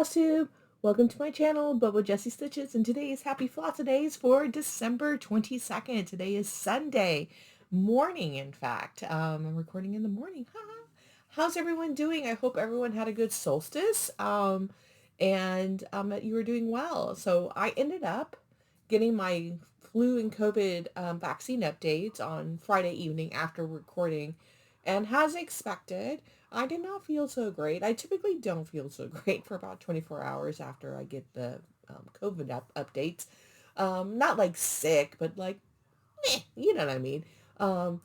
FlossTube! Welcome to my channel, Bubba Jessie Stitches, and today is Happy Flossidays for December 22nd. Today is Sunday morning, in fact. I'm recording in the morning. How's everyone doing? I hope everyone had a good solstice, and that you were doing well. So I ended up getting my flu and COVID vaccine updates on Friday evening after recording, and as expected, I did not feel so great. I typically don't feel so great for about 24 hours after I get the COVID updates. Not like sick, but like, you know what I mean. And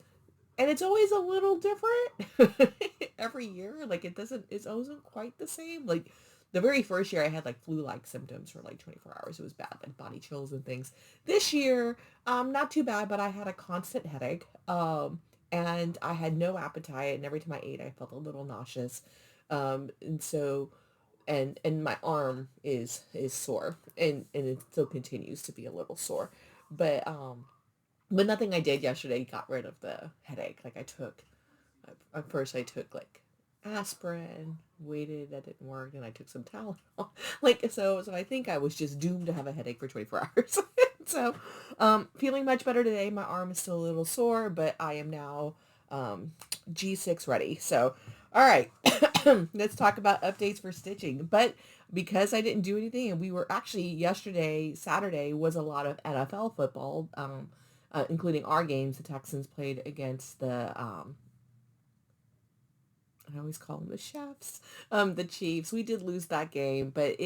it's always a little different every year. Like it wasn't quite the same. Like the very first year I had like flu-like symptoms for like 24 hours. It was bad, like body chills and things. This year, not too bad, but I had a constant headache. And I had no appetite, and every time I ate I felt a little nauseous. And so and my arm is sore, and it still continues to be a little sore. But nothing I did yesterday got rid of the headache. Like at first I took like aspirin, waited, that didn't work, and I took some Tylenol. So I think I was just doomed to have a headache for 24 hours. So, feeling much better today. My arm is still a little sore, but I am now G6 ready. So, all right, let's talk about updates for stitching. But because I didn't do anything, and we were actually yesterday, Saturday, was a lot of NFL football, including our games. The Texans played against I always call them the chefs, the Chiefs. We did lose that game, but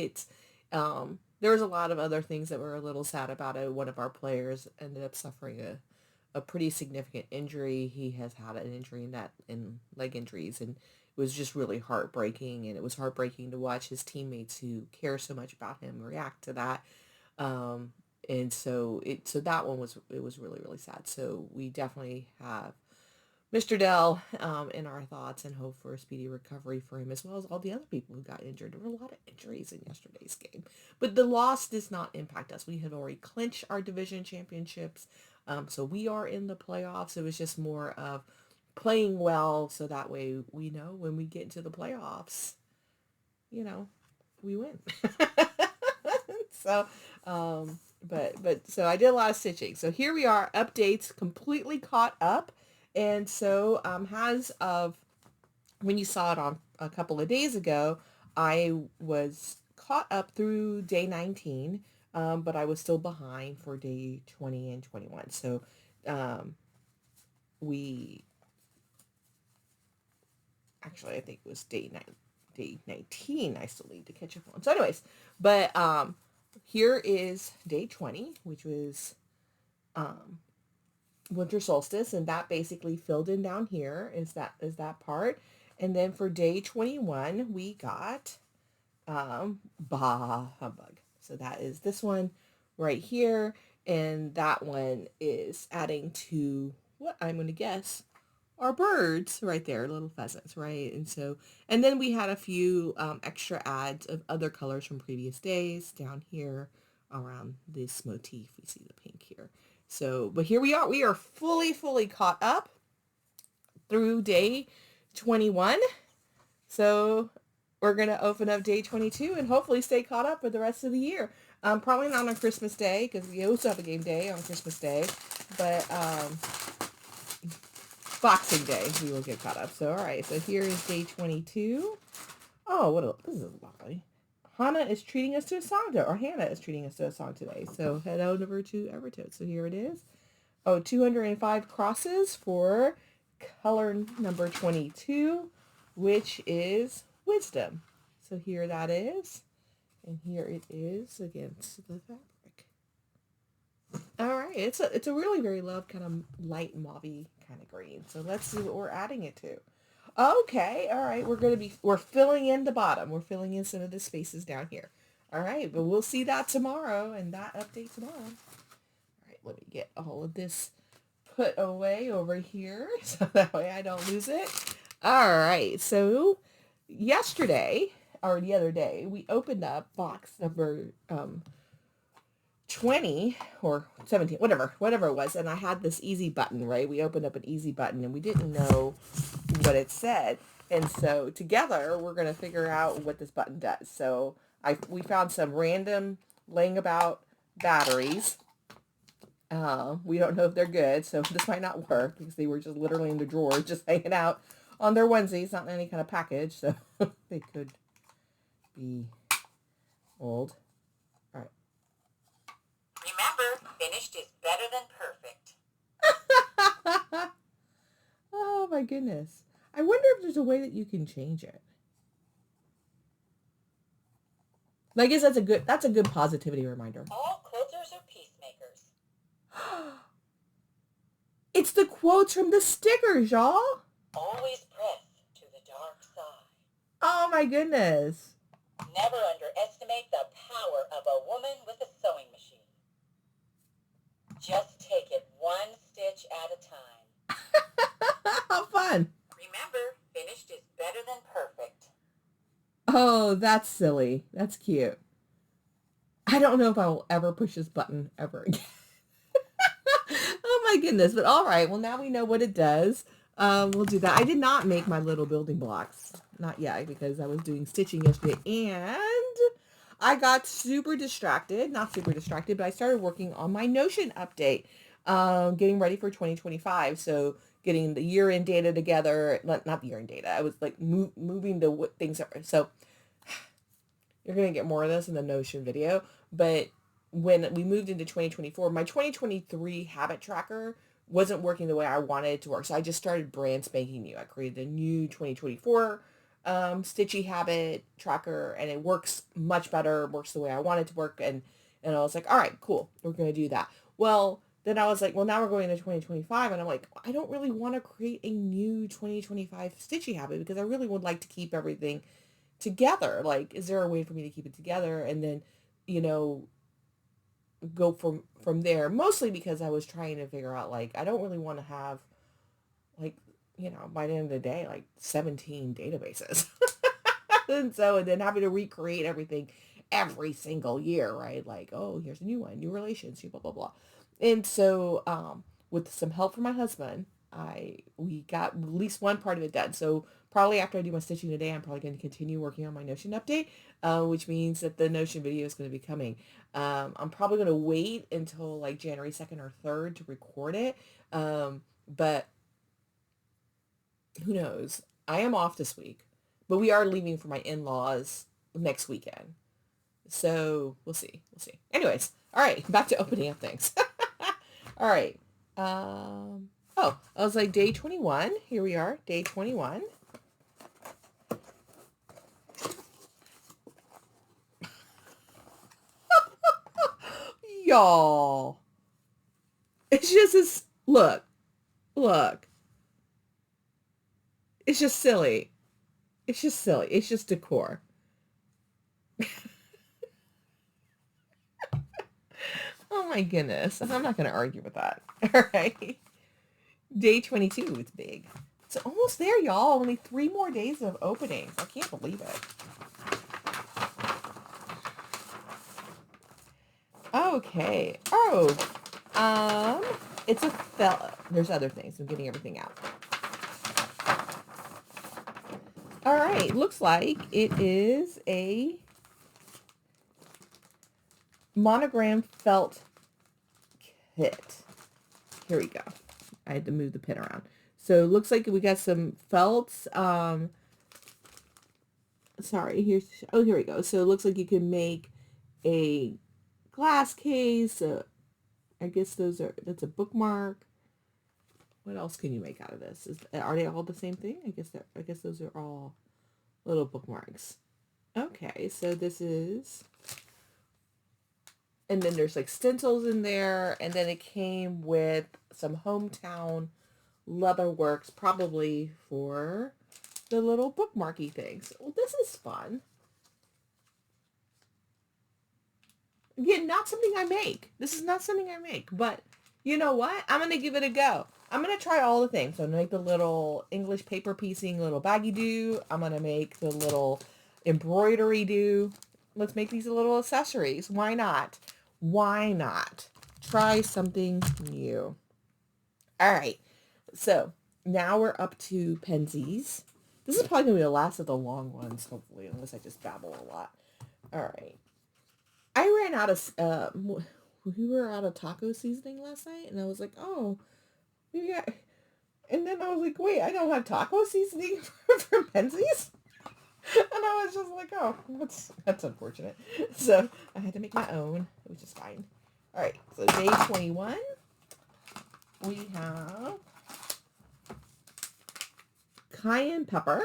there was a lot of other things that were a little sad about it. One of our players ended up suffering a pretty significant injury. He has had an injury in leg injuries, and it was just really heartbreaking. And it was heartbreaking to watch his teammates who care so much about him react to that. And so that one was really, really sad. So we definitely have Mr. Dell in our thoughts, and hope for a speedy recovery for him, as well as all the other people who got injured. There were a lot of injuries in yesterday's game. But the loss does not impact us. We had already clinched our division championships, so we are in the playoffs. It was just more of playing well, so that way we know when we get into the playoffs, we win. So, so I did a lot of stitching. So here we are, updates, completely caught up. And so, as of when you saw it on a couple of days ago, I was caught up through day 19, but I was still behind for day 20 and 21. So, I think it was day 19 I still need to catch up on. So anyways, but here is day 20, which was winter solstice, and that basically filled in down here is that part. And then for day 21 we got bah humbug. So that is this one right here, and that one is adding to what I'm going to guess are birds right there, little pheasants, right? And then we had a few extra adds of other colors from previous days down here around this motif. We see the pink here. So, but here we are. We are fully caught up through day 21. So we're going to open up day 22 and hopefully stay caught up for the rest of the year. Probably not on Christmas Day, because we also have a game day on Christmas Day. But Boxing Day, we will get caught up. So, all right. So here is day 22. Oh, this is lovely. Hannah is treating us to a song, or Hannah is treating us to a song today. So head on over to Evertote. So here it is. 205 crosses for color number 22, which is Wisdom. So here that is. And here it is against the fabric. All right. It's a really very loved kind of light mauve kind of green. So let's see what we're adding it to. Okay, all right, we're filling in the bottom. We're filling in some of the spaces down here. All right, but we'll see that tomorrow, and that update tomorrow. All right, let me get all of this put away over here so that way I don't lose it. All right, so yesterday, or the other day, we opened up box number 20 or 17, whatever it was, and I had this easy button, right? We opened up an easy button, and we didn't know what it said. And so together we're going to figure out what this button does. So We found some random laying about batteries. We don't know if they're good, so this might not work because they were just literally in the drawer, just hanging out on their onesies, not in any kind of package, so they could be old. All right. Remember, finished is better than perfect. Oh my goodness. I wonder if there's a way that you can change it. I guess that's a good positivity reminder. All quilters are peacemakers. It's the quotes from the stickers, y'all. Always press to the dark side. Oh my goodness. Never underestimate the power of a woman with a sewing machine. Just take it one stitch at a time. How fun. Remember, finished is better than perfect. Oh, that's silly. That's cute. I don't know if I will ever push this button ever again. Oh my goodness. But all right. Well, now we know what it does. We'll do that. I did not make my little building blocks. Not yet, because I was doing stitching yesterday and I got super distracted. Not super distracted, but I started working on my Notion update, getting ready for 2025. So getting the year-end data together, not the year-end data. I was like moving the things. So you're going to get more of this in the Notion video. But when we moved into 2024, my 2023 habit tracker wasn't working the way I wanted it to work. So I just started brand spanking new. I created a new 2024 stitchy habit tracker, and it works much better, works the way I want it to work. And I was like, all right, cool. We're going to do that. Well, then I was like, well, now we're going into 2025. And I'm like, I don't really want to create a new 2025 stitchy habit because I really would like to keep everything together. Like, is there a way for me to keep it together? And then, go from there, mostly because I was trying to figure out, like, I don't really want to have, like, by the end of the day, like 17 databases. and then having to recreate everything every single year, right? Like, oh, here's a new one, new relations, blah, blah, blah. And so with some help from my husband, we got at least one part of it done. So probably after I do my stitching today, I'm probably going to continue working on my Notion update, which means that the Notion video is going to be coming. I'm probably going to wait until like January 2nd or 3rd to record it. But who knows? I am off this week, but we are leaving for my in-laws next weekend. So we'll see. Anyways, all right, back to opening up things. All right. I was like day 21. Here we are, day 21. Y'all. It's just this, look. It's just silly. It's just decor. Oh my goodness. I'm not going to argue with that. All right. Day 22, it's big. It's almost there, y'all. Only 3 more days of openings. I can't believe it. Okay. It's a felt. There's other things. I'm getting everything out. All right. Looks like it is a monogram felt kit. Here we go. I had to move the pin around. So it looks like we got some felts. Sorry, here we go. So it looks like you can make a glass case. I guess that's a bookmark. What else can you make out of this? Are they all the same thing? I guess those are all little bookmarks. Okay, so this is, and then there's like stencils in there, and then it came with some hometown leather works, probably for the little bookmarky things. Well, this is fun. Again, not something I make. This is not something I make, but you know what? I'm going to give it a go. I'm going to try all the things. So I'm going to make the little English paper piecing little baggy do. I'm going to make the little embroidery do. Let's make these little accessories. Why not? Why not? Try something new. All right. So now we're up to Penzey's. This is probably going to be the last of the long ones, hopefully, unless I just babble a lot. All right. I ran out of, we were out of taco seasoning last night, and I was like, oh, maybe I, and then I was like, wait, I don't have taco seasoning for Penzey's? And I was just like, oh, that's unfortunate. So I had to make my own, which is fine. All right, so day 21, we have cayenne pepper.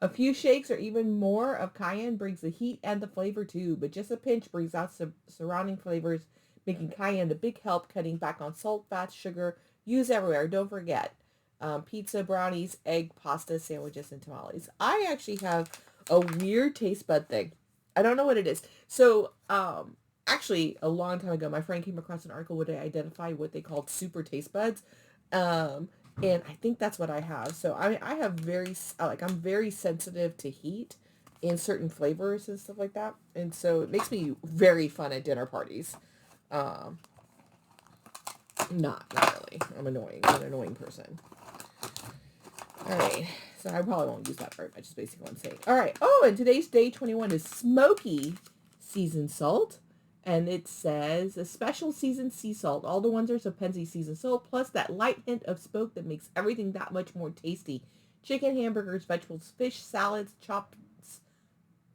A few shakes or even more of cayenne brings the heat and the flavor too, but just a pinch brings out surrounding flavors, making cayenne a big help cutting back on salt, fat, sugar. Use everywhere. Don't forget pizza, brownies, egg, pasta, sandwiches, and tamales. I actually have a weird taste bud thing. I don't know what it is. So, actually, a long time ago, my friend came across an article where they identified what they called super taste buds. Um, and I think that's what I have. So I have I'm very sensitive to heat in certain flavors and stuff like that, and so it makes me very fun at dinner parties. Um, not really. I'm annoying. I'm an annoying person. All right. So I probably won't use that very much. Is basically what I'm saying. All right. Oh, and today's day 21 is smoky seasoned salt. And it says a special seasoned sea salt. All the wonders of Penzey seasoned salt, plus that light hint of smoke that makes everything that much more tasty. Chicken, hamburgers, vegetables, fish, salads, chopped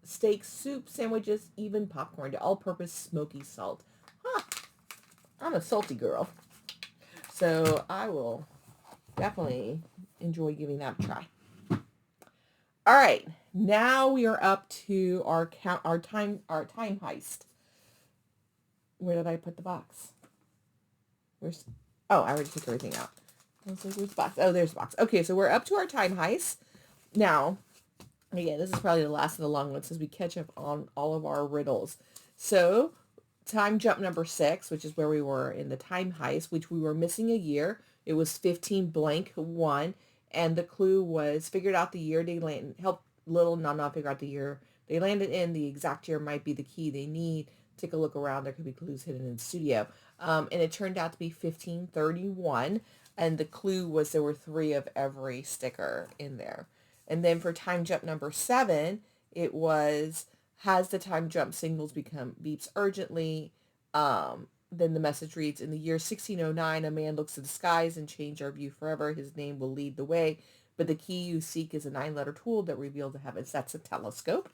steaks, soup, sandwiches, even popcorn. The all-purpose smoky salt. Huh. I'm a salty girl. So I will definitely enjoy giving that a try. All right, now we are up to our time heist. Where did I put the box? Where's? Oh, I already took everything out. I was like, where's the box? Oh, there's the box. Okay, so we're up to our time heist. Now, again, this is probably the last of the long ones as we catch up on all of our riddles. So, time jump number 6, which is where we were in the time heist, which we were missing a year. It was 15 blank 1, and the clue was figured out the year they landed. Help little Nana figure out the year they landed in. The exact year might be the key they need. Take a look around. There could be clues hidden in the studio. And it turned out to be 1531. And the clue was there were 3 of every sticker in there. And then for time jump number 7, it was, has the time jump signals become beeps urgently? Then the message reads, in the year 1609, a man looks to the skies and change our view forever. His name will lead the way. But the key you seek is a 9-letter tool that reveals the heavens. That's a telescope.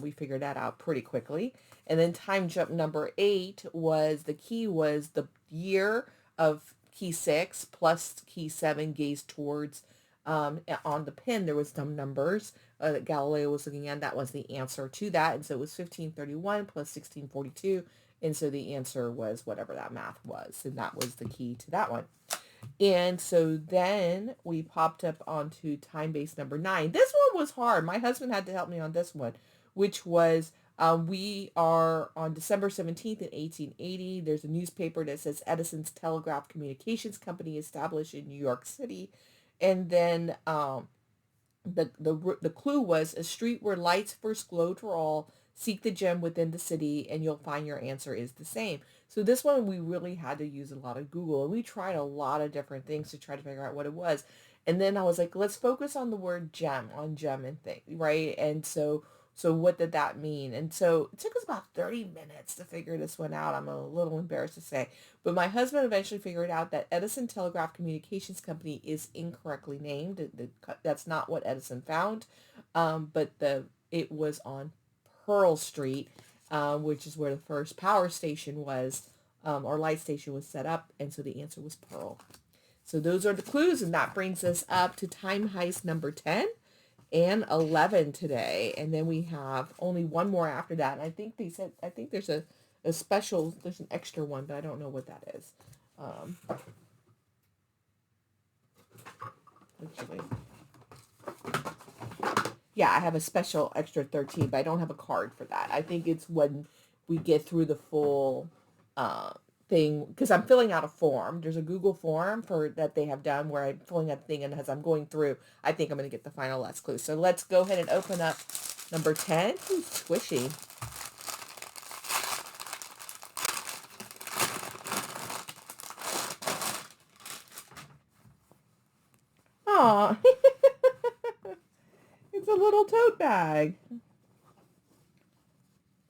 We figured that out pretty quickly. And then time jump number 8 was, the key was the year of key 6 plus key 7 gaze towards, on the pin there was some numbers that Galileo was looking at. That was the answer to that. And so it was 1531 plus 1642. And so the answer was whatever that math was. And that was the key to that one. And so then we popped up onto time base number 9. This one was hard. My husband had to help me on this one, which was, we are on December 17th in 1880. There's a newspaper that says Edison's Telegraph Communications Company established in New York City. And then the clue was a street where lights first glowed for all. Seek the gem within the city and you'll find your answer is the same. So this one we really had to use a lot of Google, and we tried a lot of different things to try to figure out what it was. And then I was like, let's focus on the word gem, on gem and thing, right? And so what did that mean? And so it took us about 30 minutes to figure this one out. I'm a little embarrassed to say. But my husband eventually figured out that Edison Telegraph Communications Company is incorrectly named. That's not what Edison found. But it was on Pearl Street, which is where the first power station was, or light station was set up. And so the answer was Pearl. So those are the clues. And that brings us up to time heist number 10 and 11 today. And then we have only one more after that. And I think there's a special, there's an extra one, but I don't know what that is. Actually, yeah, I have a special extra 13, but I don't have a card for that. I think it's when we get through the full thing, because I'm filling out a form. There's a Google form for that they have done where I'm filling out the thing, and as I'm going through, I think I'm going to get the final last clue. So let's go ahead and open up number 10. Ooh, squishy. Aw. It's a little tote bag.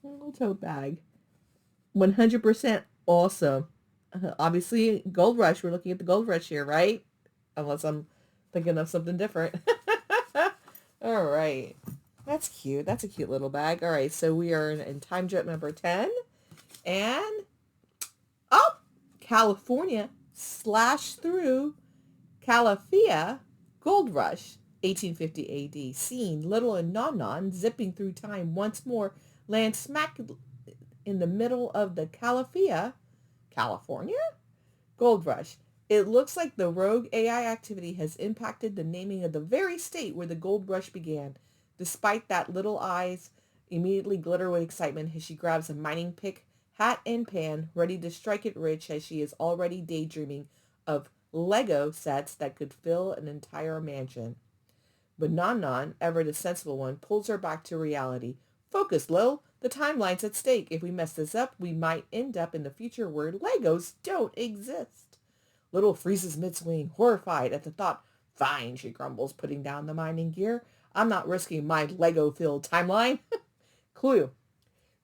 A little tote bag. 100% awesome. Obviously, Gold Rush. We're looking at the Gold Rush here, right? Unless I'm thinking of something different. All right. That's cute. That's a cute little bag. All right, so we are in time jump number 10. And, oh, California slash through Calafia Gold Rush, 1850 AD. Scene, Little and Non zipping through time once more, land smack in the middle of the Calafia, California? Gold Rush. It looks like the rogue AI activity has impacted the naming of the very state where the gold rush began. Despite that, Little Eyes immediately glitter with excitement as she grabs a mining pick, hat, and pan, ready to strike it rich as she is already daydreaming of Lego sets that could fill an entire mansion. But Non, ever the sensible one, pulls her back to reality. Focus, Lil. The timeline's at stake. If we mess this up, we might end up in the future where Legos don't exist. Little freezes mid-swing, horrified at the thought. Fine, she grumbles, putting down the mining gear. I'm not risking my Lego-filled timeline. Clue.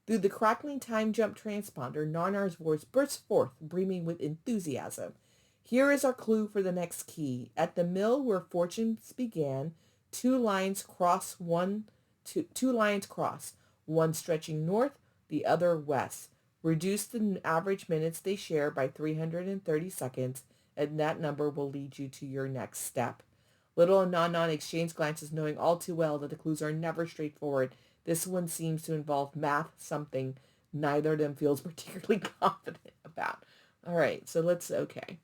Through the crackling time jump transponder, Narnar's voice bursts forth, brimming with enthusiasm. Here is our clue for the next key. At the mill where fortunes began, two lines cross, one stretching north, the other west. Reduce the average minutes they share by 330 seconds, and that number will lead you to your next step. Little and Non exchange glances, knowing all too well that the clues are never straightforward. This one seems to involve math, something neither of them feels particularly confident about. All right, so okay.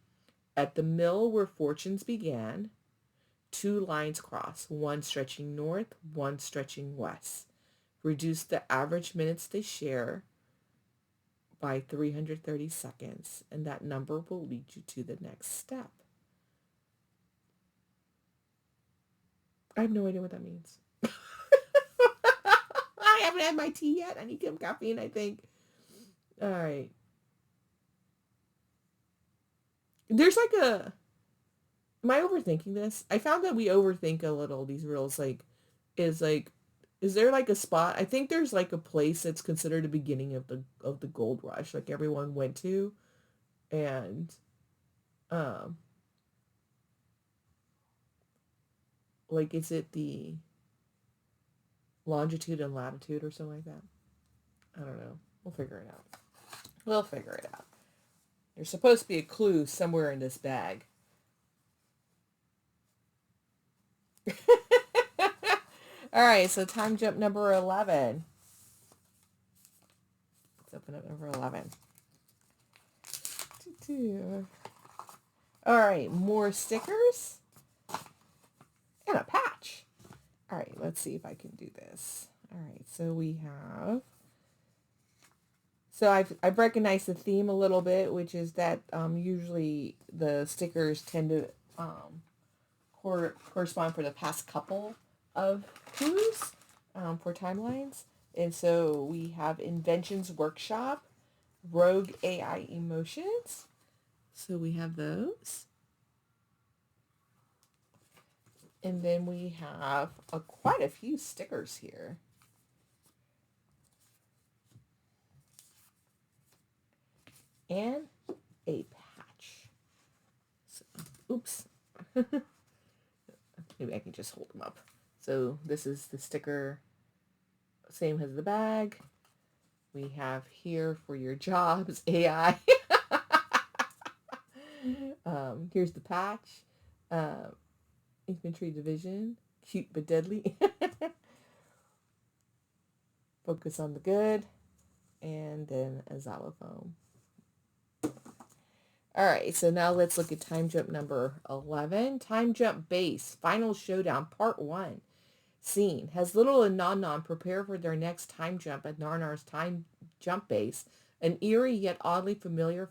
At the mill where fortunes began, two lines cross, one stretching north, one stretching west. Reduce the average minutes they share by 330 seconds, and that number will lead you to the next step. I have no idea what that means. I haven't had my tea yet. I need some caffeine, I think. All right. There's like am I overthinking this? I found that we overthink a little these reels. Is there like a spot? I think there's like a place that's considered the beginning of the gold rush, like everyone went to, and like is it the longitude and latitude or something like that? I don't know. We'll figure it out. There's supposed to be a clue somewhere in this bag. All right, so time jump number 11. Let's open up number 11. All right, more stickers and a patch. All right, let's see if I can do this. All right, so we have... So I've recognized the theme a little bit, which is that usually the stickers tend to correspond for the past couple of clues for timelines. And so we have Inventions Workshop, Rogue AI Emotions. So we have those. And then we have quite a few stickers here. And a patch. So, oops. Maybe I can just hold them up. So this is the sticker, same as the bag. We have here for your jobs, AI. Here's the patch. Infantry Division, cute but deadly. Focus on the good. And then a xylophone. All right, so now let's look at time jump number 11. Time jump base, final showdown, part 1. Scene. Has Little and Non prepare for their next time jump at Narnar's time jump base. An eerie yet oddly familiar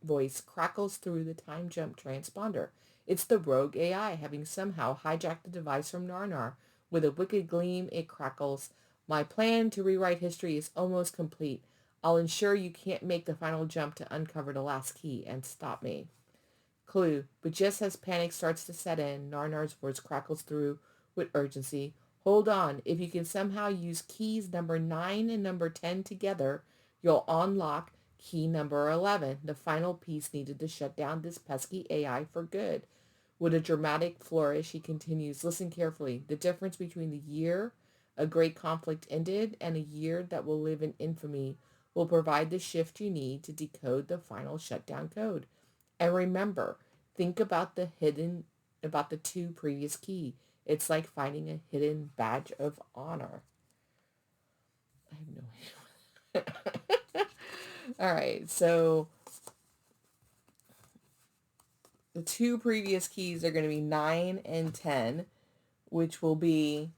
voice crackles through the time jump transponder. It's the rogue AI, having somehow hijacked the device from Narnar. With a wicked gleam, it crackles. My plan to rewrite history is almost complete. I'll ensure you can't make the final jump to uncover the last key and stop me. Clue. But just as panic starts to set in, Narnar's voice crackles through with urgency. Hold on. If you can somehow use keys number 9 and number 10 together, you'll unlock key number 11, the final piece needed to shut down this pesky AI for good. With a dramatic flourish, he continues, listen carefully. The difference between the year a great conflict ended and a year that will live in infamy will provide the shift you need to decode the final shutdown code. And remember, think about the two previous key. It's like finding a hidden badge of honor. I have no idea. All right, so the two previous keys are going to be 9 and 10, which will be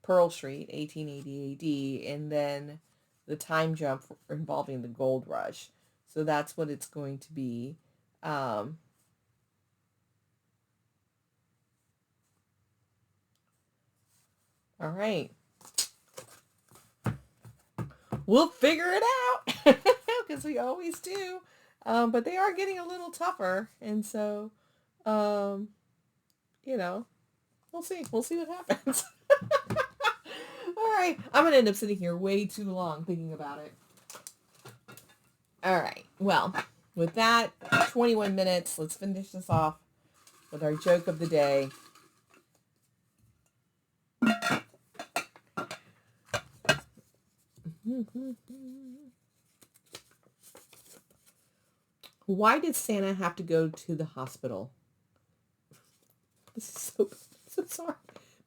Pearl Street, 1880 AD, and then the time jump involving the gold rush. So that's what it's going to be. All right. We'll figure it out because we always do. But they are getting a little tougher. And so, um, we'll see. We'll see what happens. All right. I'm going to end up sitting here way too long thinking about it. All right. Well, with that, 21 minutes. Let's finish this off with our joke of the day. Why did Santa have to go to the hospital? This is so sorry.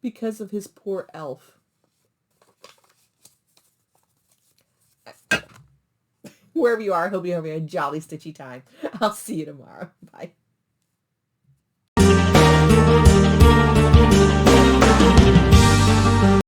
Because of his poor elf. Wherever you are, I hope you have a jolly stitchy time. I'll see you tomorrow. Bye.